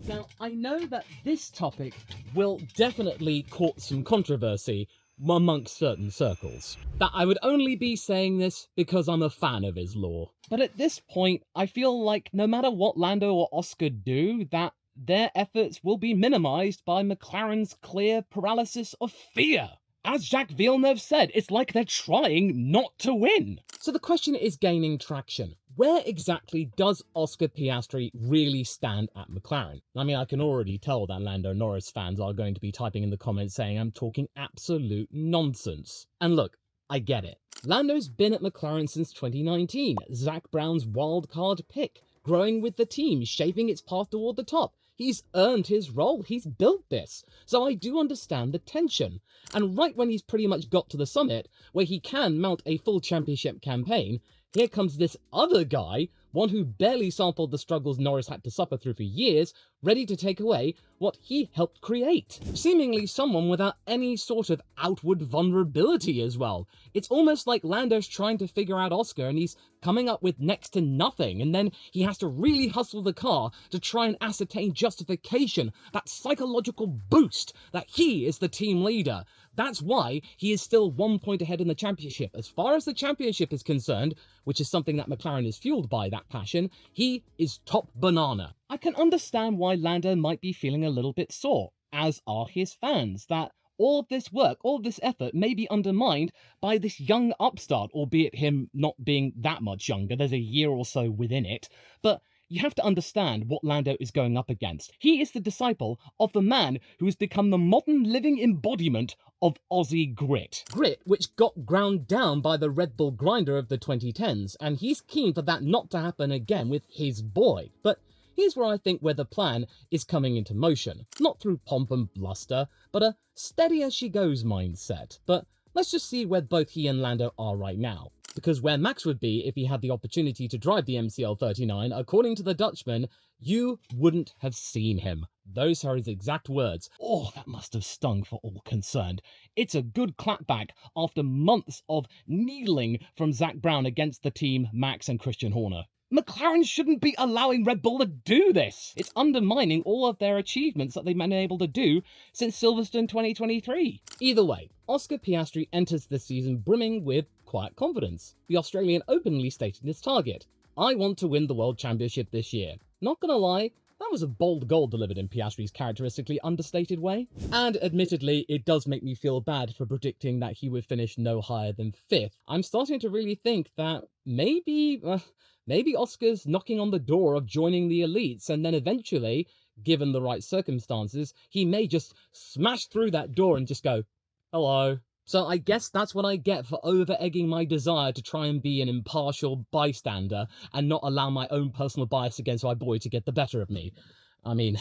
Now, I know that this topic will definitely cause some controversy amongst certain circles. That I would only be saying this because I'm a fan of his law. But at this point, I feel like no matter what Lando or Oscar do, that their efforts will be minimized by McLaren's clear paralysis of fear. As Jacques Villeneuve said, it's like they're trying not to win. So the question is gaining traction. Where exactly does Oscar Piastri really stand at McLaren? I mean, I can already tell that Lando Norris fans are going to be typing in the comments saying I'm talking absolute nonsense. And look, I get it. Lando's been at McLaren since 2019, Zak Brown's wildcard pick, growing with the team, shaping its path toward the top. He's earned his role, he's built this. So I do understand the tension. And right when he's pretty much got to the summit, where he can mount a full championship campaign, here comes this other guy, one who barely sampled the struggles Norris had to suffer through for years, ready to take away what he helped create. Seemingly someone without any sort of outward vulnerability as well. It's almost like Lando's trying to figure out Oscar and he's coming up with next to nothing, and then he has to really hustle the car to try and ascertain justification, that psychological boost that he is the team leader. That's why he is still 1 point ahead in the championship. As far as the championship is concerned, which is something that McLaren is fueled by, that passion, he is top banana. I can understand why Lando might be feeling a little bit sore, as are his fans, that all of this work, all of this effort may be undermined by this young upstart, albeit him not being that much younger. There's a year or so within it. But you have to understand what Lando is going up against. He is the disciple of the man who has become the modern living embodiment of Aussie grit. Grit which got ground down by the Red Bull grinder of the 2010s, and he's keen for that not to happen again with his boy. But here's where I think where the plan is coming into motion. Not through pomp and bluster, but a steady as she goes mindset. But let's just see where both he and Lando are right now. Because where Max would be if he had the opportunity to drive the MCL39, according to the Dutchman, you wouldn't have seen him. Those are his exact words. Oh, that must have stung for all concerned. It's a good clapback after months of needling from Zak Brown against the team, Max and Christian Horner. McLaren shouldn't be allowing Red Bull to do this. It's undermining all of their achievements that they've been able to do since Silverstone 2023. Either way, Oscar Piastri enters this season brimming with quiet confidence. The Australian openly stated his target. I want to win the World Championship this year. Not gonna lie, that was a bold goal delivered in Piastri's characteristically understated way. And admittedly, it does make me feel bad for predicting that he would finish no higher than 5th. I'm starting to really think that maybe Oscar's knocking on the door of joining the elites, and then eventually, given the right circumstances, he may just smash through that door and just go, hello. So I guess that's what I get for over-egging my desire to try and be an impartial bystander and not allow my own personal bias against my boy to get the better of me. I mean,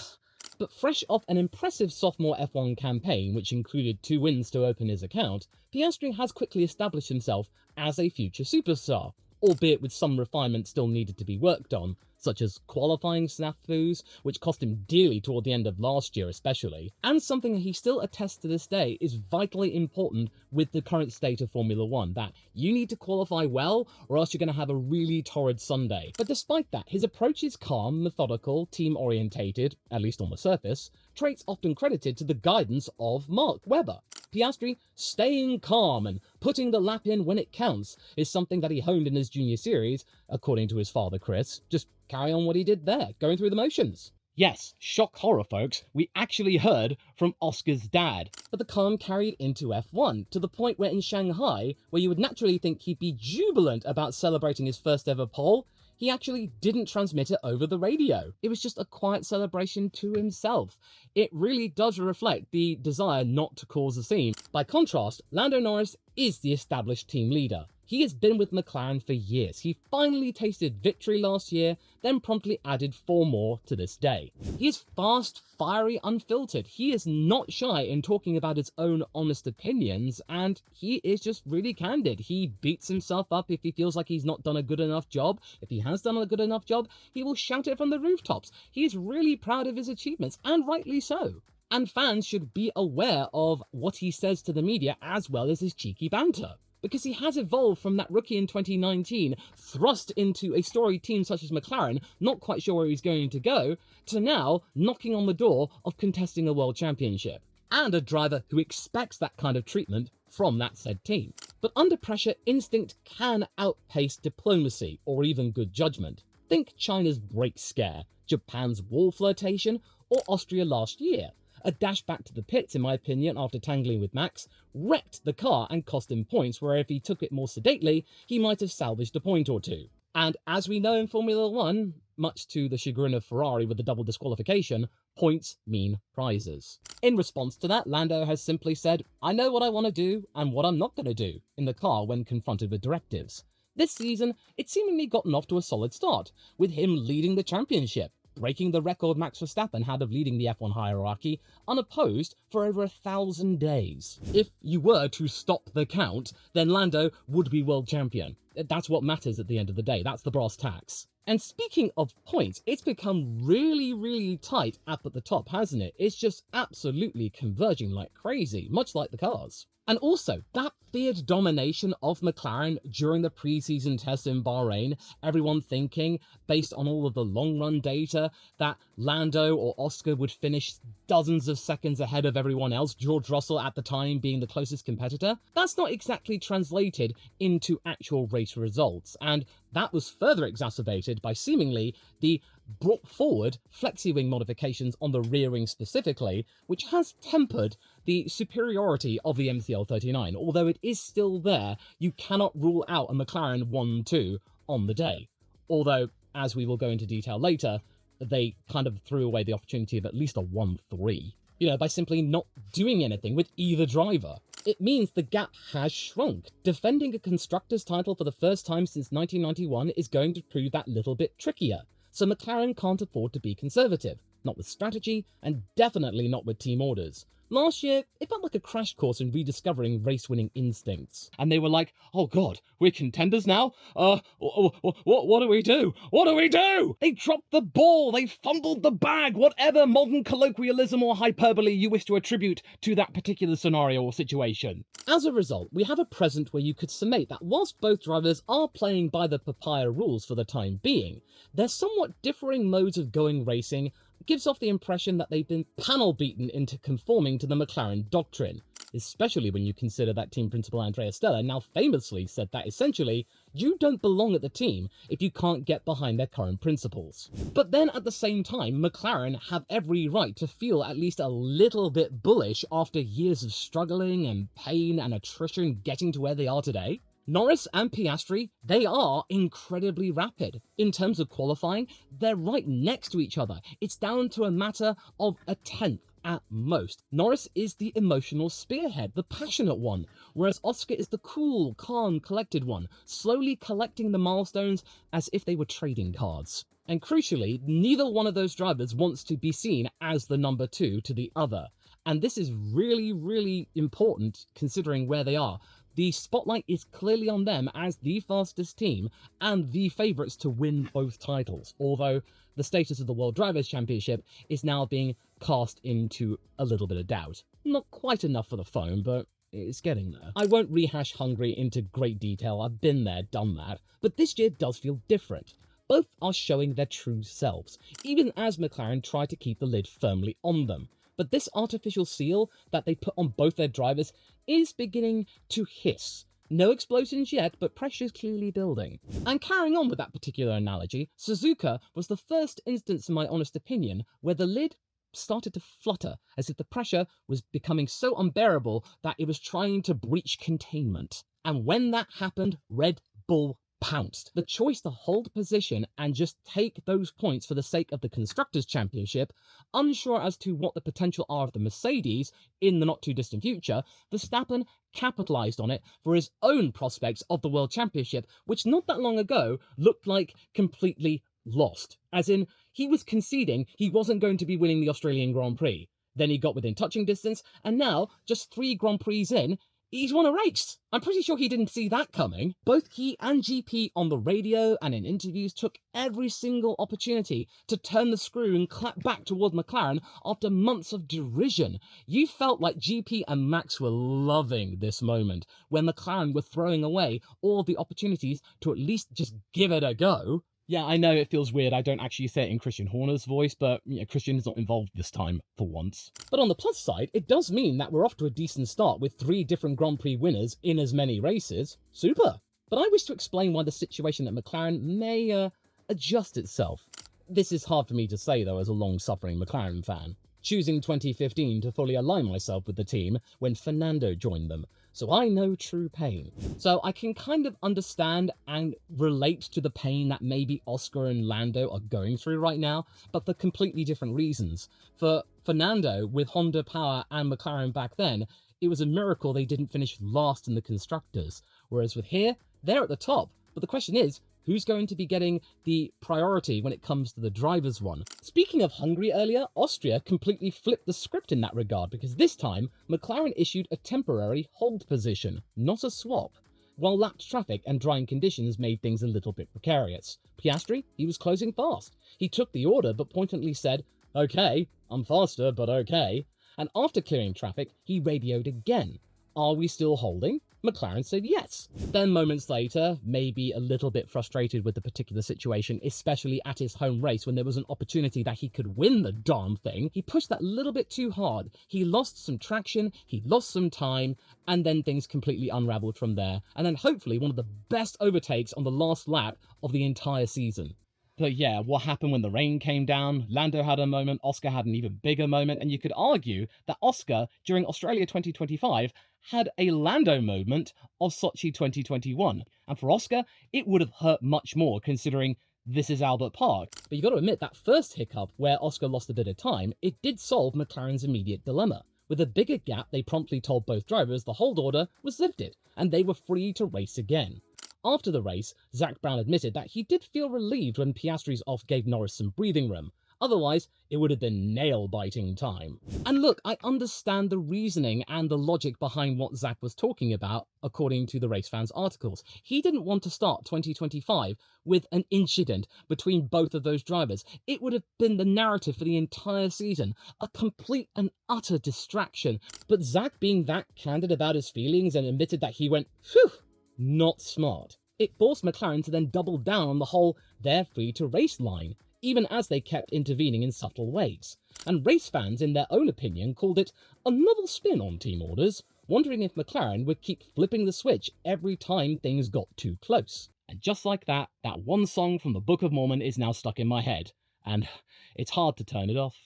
but fresh off an impressive sophomore F1 campaign, which included 2 wins to open his account, Piastri has quickly established himself as a future superstar, albeit with some refinement still needed to be worked on, such as qualifying snafus, which cost him dearly toward the end of last year especially, and something that he still attests to this day is vitally important with the current state of Formula 1, that you need to qualify well or else you're going to have a really torrid Sunday. But despite that, his approach is calm, methodical, team-orientated, at least on the surface, traits often credited to the guidance of Mark Webber. Piastri staying calm and putting the lap in when it counts is something that he honed in his junior series, according to his father Chris. Just carry on what he did there, going through the motions. Yes, shock horror folks, we actually heard from Oscar's dad. But the calm carried into F1, to the point where in Shanghai, where you would naturally think he'd be jubilant about celebrating his first ever pole, he actually didn't transmit it over the radio. It was just a quiet celebration to himself. It really does reflect the desire not to cause a scene. By contrast, Lando Norris is the established team leader. He has been with McLaren for years. He finally tasted victory last year, then promptly added 4 more to this day. He is fast, fiery, unfiltered. He is not shy in talking about his own honest opinions, and he is just really candid. He beats himself up if he feels like he's not done a good enough job. If he has done a good enough job, he will shout it from the rooftops. He is really proud of his achievements, and rightly so. And fans should be aware of what he says to the media as well as his cheeky banter. because he has evolved from that rookie in 2019, thrust into a storied team such as McLaren, not quite sure where he's going to go, to now knocking on the door of contesting a world championship. And a driver who expects that kind of treatment from that said team. But under pressure, instinct can outpace diplomacy, or even good judgment. Think China's brake scare, Japan's wall flirtation, or Austria last year. A dash back to the pits, in my opinion, after tangling with Max, wrecked the car and cost him points, where if he took it more sedately, he might have salvaged a point or two. And as we know in Formula 1, much to the chagrin of Ferrari with the double disqualification, points mean prizes. In response to that, Lando has simply said, I know what I want to do and what I'm not going to do in the car when confronted with directives. This season, it's seemingly gotten off to a solid start, with him leading the championship, breaking the record Max Verstappen had of leading the F1 hierarchy unopposed for over 1,000 days. If you were to stop the count, then Lando would be world champion. That's what matters at the end of the day. That's the brass tacks. And speaking of points, it's become really tight up at the top, hasn't it? It's just absolutely converging like crazy, much like the cars. And also, that feared domination of McLaren during the pre-season test in Bahrain, everyone thinking, based on all of the long-run data, that Lando or Oscar would finish dozens of seconds ahead of everyone else, George Russell at the time being the closest competitor, that's not exactly translated into actual race results, and that was further exacerbated by seemingly the brought forward flexi-wing modifications on the rear wing specifically, which has tempered the superiority of the MCL39. Although it is still there, you cannot rule out a McLaren 1-2 on the day. Although, as we will go into detail later, they kind of threw away the opportunity of at least a 1-3, by simply not doing anything with either driver. It means the gap has shrunk. Defending a constructor's title for the first time since 1991 is going to prove that little bit trickier. So McLaren can't afford to be conservative, not with strategy, and definitely not with team orders. Last year, it felt like a crash course in rediscovering race-winning instincts. And they were like, oh god, we're contenders now? What do we do? What do we do? They dropped the ball, they fumbled the bag, whatever modern colloquialism or hyperbole you wish to attribute to that particular scenario or situation. As a result, we have a present where you could summate that whilst both drivers are playing by the papaya rules for the time being, their somewhat differing modes of going racing gives off the impression that they've been panel beaten into conforming to the McLaren doctrine, especially when you consider that team principal Andrea Stella now famously said that essentially, you don't belong at the team if you can't get behind their current principles. But then at the same time, McLaren have every right to feel at least a little bit bullish after years of struggling and pain and attrition getting to where they are today. Norris and Piastri, they are incredibly rapid. In terms of qualifying, they're right next to each other. It's down to a matter of a tenth at most. Norris is the emotional spearhead, the passionate one, whereas Oscar is the cool, calm, collected one, slowly collecting the milestones as if they were trading cards. And crucially, neither one of those drivers wants to be seen as the number two to the other. And this is really important considering where they are. The spotlight is clearly on them as the fastest team and the favourites to win both titles, although the status of the World Drivers' Championship is now being cast into a little bit of doubt. Not quite enough for the phone, but it's getting there. I won't rehash Hungary into great detail, I've been there, done that, but this year does feel different. Both are showing their true selves, even as McLaren try to keep the lid firmly on them. But this artificial seal that they put on both their drivers is beginning to hiss. No explosions yet, but pressure's clearly building. And carrying on with that particular analogy, Suzuka was the first instance, in my honest opinion, where the lid started to flutter, as if the pressure was becoming so unbearable that it was trying to breach containment. And when that happened, Red Bull pounced. The choice to hold position and just take those points for the sake of the Constructors' Championship, unsure as to what the potential are of the Mercedes in the not-too-distant future, Verstappen capitalised on it for his own prospects of the World Championship, which not that long ago looked like completely lost. As in, he was conceding he wasn't going to be winning the Australian Grand Prix. Then he got within touching distance, and now, just 3 Grand Prix in, He's won a race. I'm pretty sure he didn't see that coming. Both he and GP on the radio and in interviews took every single opportunity to turn the screw and clap back toward McLaren after months of derision. You felt like GP and Max were loving this moment, where McLaren were throwing away all the opportunities to at least just give it a go. Yeah, I know it feels weird I don't actually say it in Christian Horner's voice, but Christian is not involved this time, for once. But on the plus side, it does mean that we're off to a decent start with 3 different Grand Prix winners in as many races. Super! But I wish to explain why the situation at McLaren may adjust itself. This is hard for me to say though as a long-suffering McLaren fan, choosing 2015 to fully align myself with the team when Fernando joined them. So I know true pain. So I can kind of understand and relate to the pain that maybe Oscar and Lando are going through right now, but for completely different reasons. For Fernando, with Honda power and McLaren back then, it was a miracle they didn't finish last in the constructors. Whereas with here, they're at the top. But the question is, who's going to be getting the priority when it comes to the drivers one? Speaking of Hungary earlier, Austria completely flipped the script in that regard, because this time, McLaren issued a temporary hold position, not a swap, while lapped traffic and drying conditions made things a little bit precarious. Piastri, he was closing fast. He took the order but pointedly said, "Okay, I'm faster, but okay." And after clearing traffic, he radioed again. "Are we still holding?" McLaren said yes. Then moments later, maybe a little bit frustrated with the particular situation, especially at his home race when there was an opportunity that he could win the darn thing, he pushed that little bit too hard. He lost some traction, he lost some time, and then things completely unraveled from there. And then hopefully one of the best overtakes on the last lap of the entire season. But yeah, what happened when the rain came down? Lando had a moment, Oscar had an even bigger moment, and you could argue that Oscar, during Australia 2025, had a Lando moment of Sochi 2021. And for Oscar, it would have hurt much more considering this is Albert Park. But you've got to admit, that first hiccup where Oscar lost a bit of time, it did solve McLaren's immediate dilemma. With a bigger gap, they promptly told both drivers the hold order was lifted, and they were free to race again. After the race, Zak Brown admitted that he did feel relieved when Piastri's off gave Norris some breathing room. Otherwise, it would have been nail-biting time. And look, I understand the reasoning and the logic behind what Zak was talking about, according to the race fans' articles. He didn't want to start 2025 with an incident between both of those drivers. It would have been the narrative for the entire season, a complete and utter distraction. But Zak, being that candid about his feelings and admitted that he went, phew, not smart. It forced McLaren to then double down on the whole "they're free to race" line, even as they kept intervening in subtle ways. And race fans, in their own opinion, called it a novel spin on team orders, wondering if McLaren would keep flipping the switch every time things got too close. And just like that, that one song from the Book of Mormon is now stuck in my head, and it's hard to turn it off.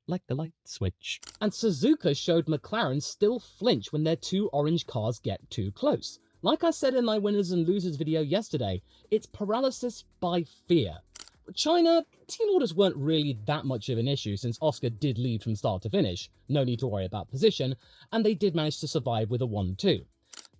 Like the light switch. And Suzuka showed McLaren still flinch when their 2 orange cars get too close. Like I said in my winners and losers video yesterday, it's paralysis by fear. China, team orders weren't really that much of an issue since Oscar did lead from start to finish, no need to worry about position, and they did manage to survive with a 1-2.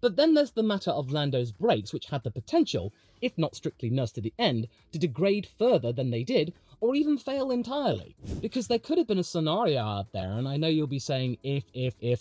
But then there's the matter of Lando's brakes, which had the potential, if not strictly nursed to the end, to degrade further than they did, or even fail entirely. Because there could have been a scenario out there, and I know you'll be saying if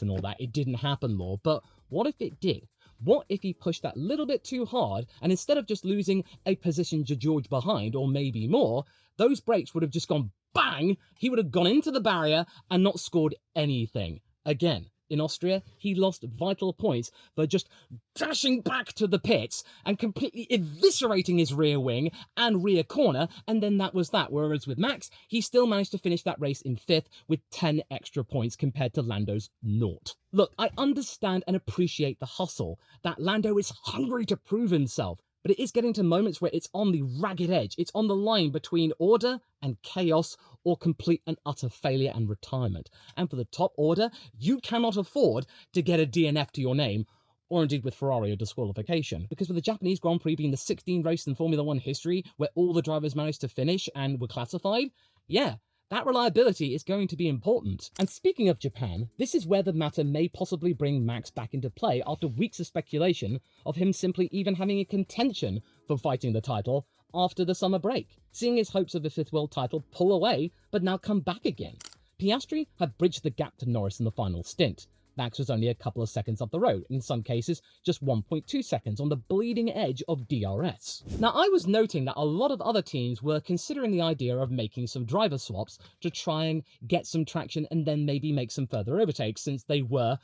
and all that, it didn't happen, Law, but what if it did? What if he pushed that little bit too hard, and instead of just losing a position to George behind, or maybe more, those brakes would have just gone bang, he would have gone into the barrier and not scored anything. Again, in Austria, he lost vital points for just dashing back to the pits and completely eviscerating his rear wing and rear corner, and then that was that. Whereas with Max, he still managed to finish that race in 5th with 10 extra points compared to Lando's 0. Look, I understand and appreciate the hustle, that Lando is hungry to prove himself, but it is getting to moments where it's on the ragged edge. It's on the line between order and chaos, or complete and utter failure and retirement. And for the top order, you cannot afford to get a DNF to your name, or indeed with Ferrari a disqualification. Because with the Japanese Grand Prix being the 16th race in Formula 1 history where all the drivers managed to finish and were classified, yeah, that reliability is going to be important. And speaking of Japan, this is where the matter may possibly bring Max back into play after weeks of speculation of him simply even having a contention for fighting the title after the summer break, seeing his hopes of a 5th world title pull away but now come back again. Piastri had bridged the gap to Norris in the final stint, Max was only a couple of seconds up the road, in some cases just 1.2 seconds on the bleeding edge of DRS. Now, I was noting that a lot of other teams were considering the idea of making some driver swaps to try and get some traction and then maybe make some further overtakes, since they were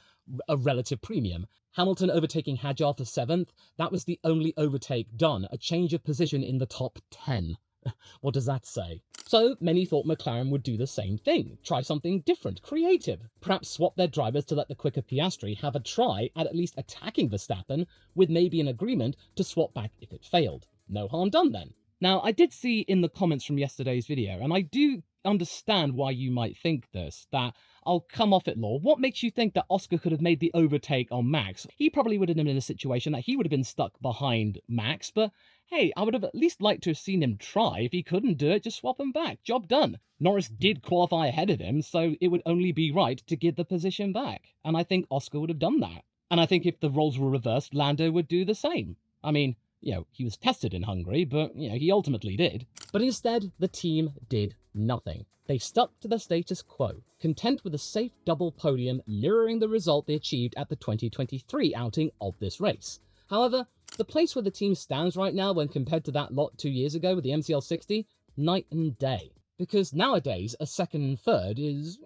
a relative premium. Hamilton overtaking Hadjar for 7th, that was the only overtake done, a change of position in the top 10. What does that say? So many thought McLaren would do the same thing, try something different, creative, perhaps swap their drivers to let the quicker Piastri have a try at least attacking Verstappen, with maybe an agreement to swap back if it failed. No harm done then. Now, I did see in the comments from yesterday's video, and I do understand why you might think this, that I'll come off it, Law. What makes you think that Oscar could have made the overtake on Max? He probably would have been in a situation that he would have been stuck behind Max, but hey, I would have at least liked to have seen him try. If he couldn't do it, just swap him back. Job done. Norris did qualify ahead of him, so it would only be right to give the position back. And I think Oscar would have done that. And I think if the roles were reversed, Lando would do the same. I mean, he was tested in Hungary, but, he ultimately did. But instead, the team did nothing. They stuck to the status quo, content with a safe double podium mirroring the result they achieved at the 2023 outing of this race. However, the place where the team stands right now when compared to that lot 2 years ago with the MCL60, night and day. Because nowadays, a second and third is,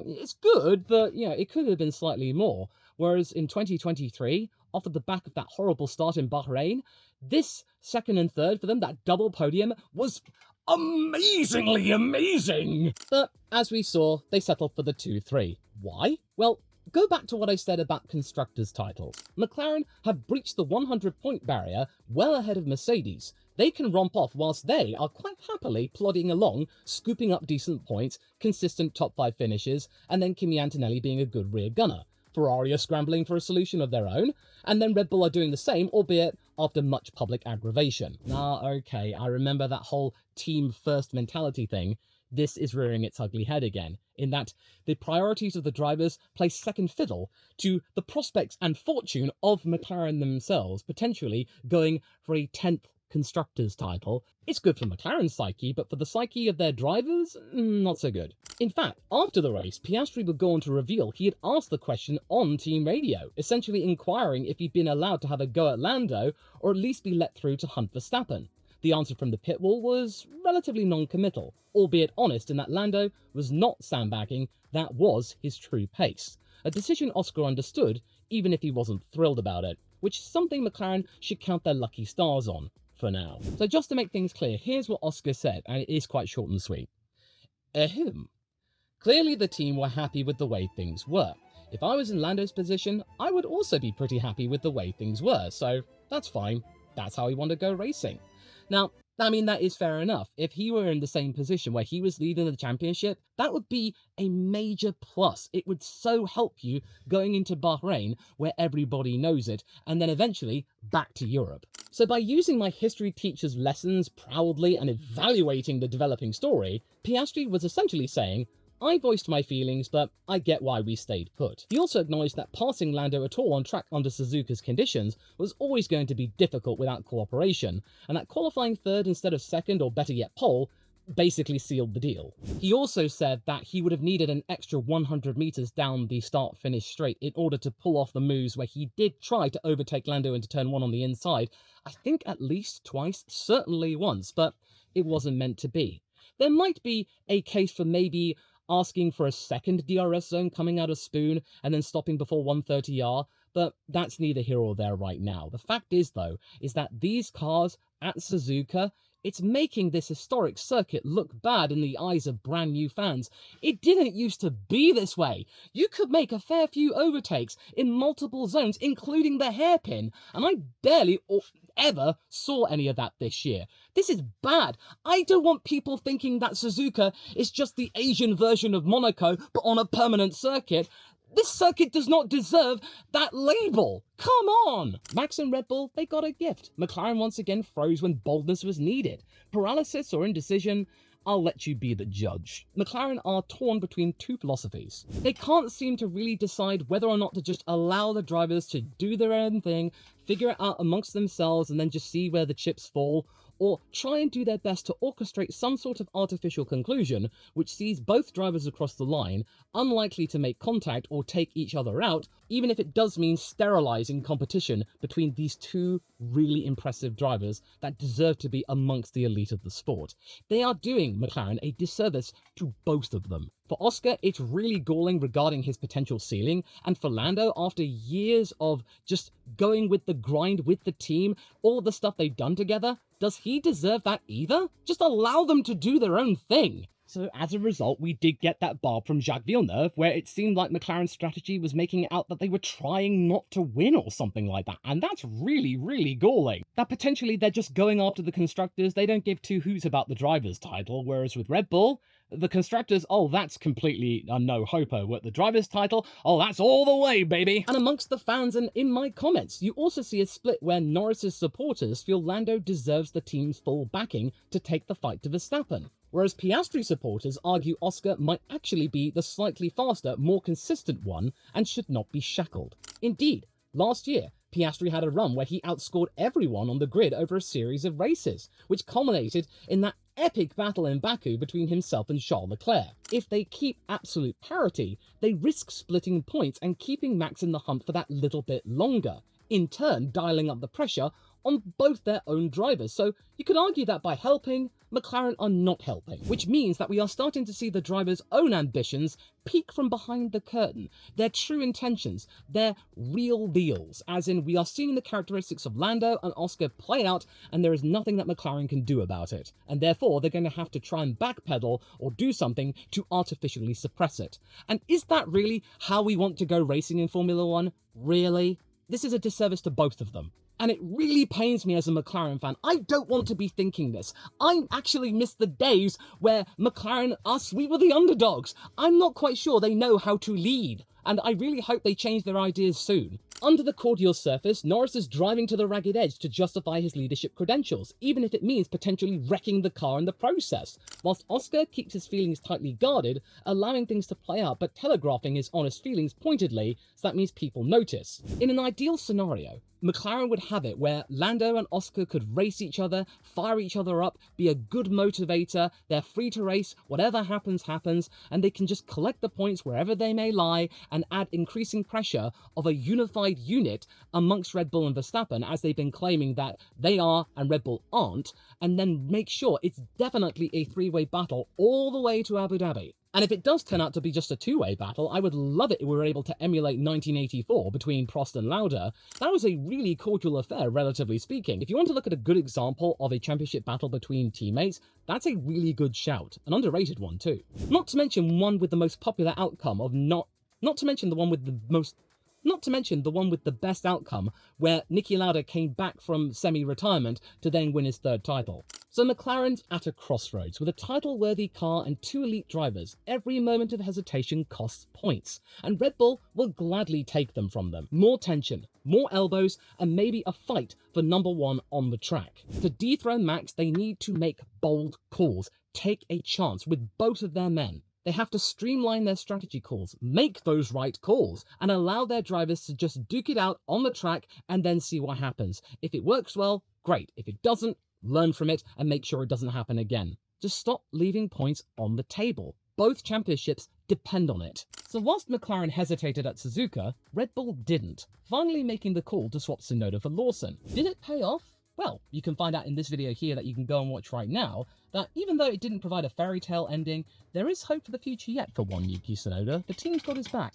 it's good, but, it could have been slightly more. Whereas in 2023, off of the back of that horrible start in Bahrain, this second and third for them, that double podium, was amazingly amazing! But, as we saw, they settled for the 2-3. Why? Well, go back to what I said about constructors' titles. McLaren have breached the 100-point barrier well ahead of Mercedes. They can romp off whilst they are quite happily plodding along, scooping up decent points, consistent top 5 finishes, and then Kimi Antonelli being a good rear gunner. Ferrari are scrambling for a solution of their own, and then Red Bull are doing the same, albeit after much public aggravation. Okay, I remember that whole team-first mentality thing. This is rearing its ugly head again, in that the priorities of the drivers play second fiddle to the prospects and fortune of McLaren themselves, potentially going for a 10th constructors title. It's good for McLaren's psyche, but for the psyche of their drivers, not so good. In fact, after the race, Piastri would go on to reveal he had asked the question on team radio, essentially inquiring if he'd been allowed to have a go at Lando, or at least be let through to hunt Verstappen. The answer from the pit wall was relatively non-committal, albeit honest in that Lando was not sandbagging, that was his true pace. A decision Oscar understood, even if he wasn't thrilled about it, which is something McLaren should count their lucky stars on, for now. So just to make things clear, here's what Oscar said, and it is quite short and sweet. Ahem. Clearly the team were happy with the way things were. If I was in Lando's position, I would also be pretty happy with the way things were, so that's fine. That's how he wanted to go racing. Now, I mean, that is fair enough. If he were in the same position where he was leading the championship, that would be a major plus. It would so help you going into Bahrain, where everybody knows it, and then eventually back to Europe. So by using my history teacher's lessons proudly and evaluating the developing story, Piastri was essentially saying, I voiced my feelings, but I get why we stayed put. He also acknowledged that passing Lando at all on track under Suzuka's conditions was always going to be difficult without cooperation, and that qualifying third instead of second, or better yet pole, basically sealed the deal. He also said that he would have needed an extra 100 meters down the start-finish straight in order to pull off the moves where he did try to overtake Lando into turn 1 on the inside, I think at least twice, certainly once, but it wasn't meant to be. There might be a case for maybe asking for a second DRS zone coming out of Spoon and then stopping before 130R, but that's neither here or there right now. The fact is, though, is that these cars at Suzuka, it's making this historic circuit look bad in the eyes of brand new fans. It didn't used to be this way. You could make a fair few overtakes in multiple zones, including the hairpin, and I barely ever saw any of that this year. This is bad. I don't want people thinking that Suzuka is just the Asian version of Monaco, but on a permanent circuit. This circuit does not deserve that label. Come on! Max and Red Bull, they got a gift. McLaren once again froze when boldness was needed. Paralysis or indecision, I'll let you be the judge. McLaren are torn between two philosophies. They can't seem to really decide whether or not to just allow the drivers to do their own thing, figure it out amongst themselves, and then just see where the chips fall, or try and do their best to orchestrate some sort of artificial conclusion which sees both drivers across the line, unlikely to make contact or take each other out, even if it does mean sterilizing competition between these two really impressive drivers that deserve to be amongst the elite of the sport. They are doing McLaren a disservice to both of them. For Oscar, it's really galling regarding his potential ceiling, and for Lando, after years of just going with the grind with the team, all of the stuff they've done together, does he deserve that either? Just allow them to do their own thing. So as a result, we did get that barb from Jacques Villeneuve, where it seemed like McLaren's strategy was making it out that they were trying not to win or something like that, and that's really, really galling. That potentially they're just going after the constructors, they don't give two hoots about the driver's title, whereas with Red Bull, the constructors, oh, that's completely a no-hopo. With the driver's title, oh, that's all the way, baby. And amongst the fans and in my comments, you also see a split where Norris's supporters feel Lando deserves the team's full backing to take the fight to Verstappen, whereas Piastri supporters argue Oscar might actually be the slightly faster, more consistent one and should not be shackled. Indeed, last year, Piastri had a run where he outscored everyone on the grid over a series of races, which culminated in that epic battle in Baku between himself and Charles Leclerc. If they keep absolute parity, they risk splitting points and keeping Max in the hunt for that little bit longer, in turn dialing up the pressure on both their own drivers. So you could argue that by helping, McLaren are not helping, which means that we are starting to see the drivers' own ambitions peek from behind the curtain, their true intentions, their real deals, as in we are seeing the characteristics of Lando and Oscar play out and there is nothing that McLaren can do about it, and therefore they're going to have to try and backpedal or do something to artificially suppress it. And is that really how we want to go racing in Formula One? Really? This is a disservice to both of them. And it really pains me as a McLaren fan. I don't want to be thinking this. I actually miss the days where McLaren, we were the underdogs. I'm not quite sure they know how to lead, and I really hope they change their ideas soon. Under the cordial surface, Norris is driving to the ragged edge to justify his leadership credentials, even if it means potentially wrecking the car in the process, whilst Oscar keeps his feelings tightly guarded, allowing things to play out but telegraphing his honest feelings pointedly, so that means people notice. In an ideal scenario, McLaren would have it where Lando and Oscar could race each other, fire each other up, be a good motivator, they're free to race, whatever happens, happens, and they can just collect the points wherever they may lie and add increasing pressure of a unified unit amongst Red Bull and Verstappen, as they've been claiming that they are and Red Bull aren't, and then make sure it's definitely a three-way battle all the way to Abu Dhabi. And if it does turn out to be just a two-way battle, I would love it if we were able to emulate 1984 between Prost and Lauda. That was a really cordial affair, relatively speaking. If you want to look at a good example of a championship battle between teammates, that's a really good shout. An underrated one, too. Not to mention one with the most popular outcome of not to mention the one with the best outcome, where Niki Lauda came back from semi-retirement to then win his third title. So McLaren's at a crossroads. With a title-worthy car and two elite drivers, every moment of hesitation costs points, and Red Bull will gladly take them from them. More tension, more elbows, and maybe a fight for number one on the track. To dethrone Max, they need to make bold calls, take a chance with both of their men. They have to streamline their strategy calls, make those right calls, and allow their drivers to just duke it out on the track and then see what happens. If it works well, great. If it doesn't, learn from it and make sure it doesn't happen again. Just stop leaving points on the table. Both championships depend on it. So whilst McLaren hesitated at Suzuka, Red Bull didn't, finally making the call to swap Tsunoda for Lawson. Did it pay off? Well, you can find out in this video here that you can go and watch right now, that even though it didn't provide a fairy tale ending, there is hope for the future yet for one Yuki Tsunoda. The team's got his back.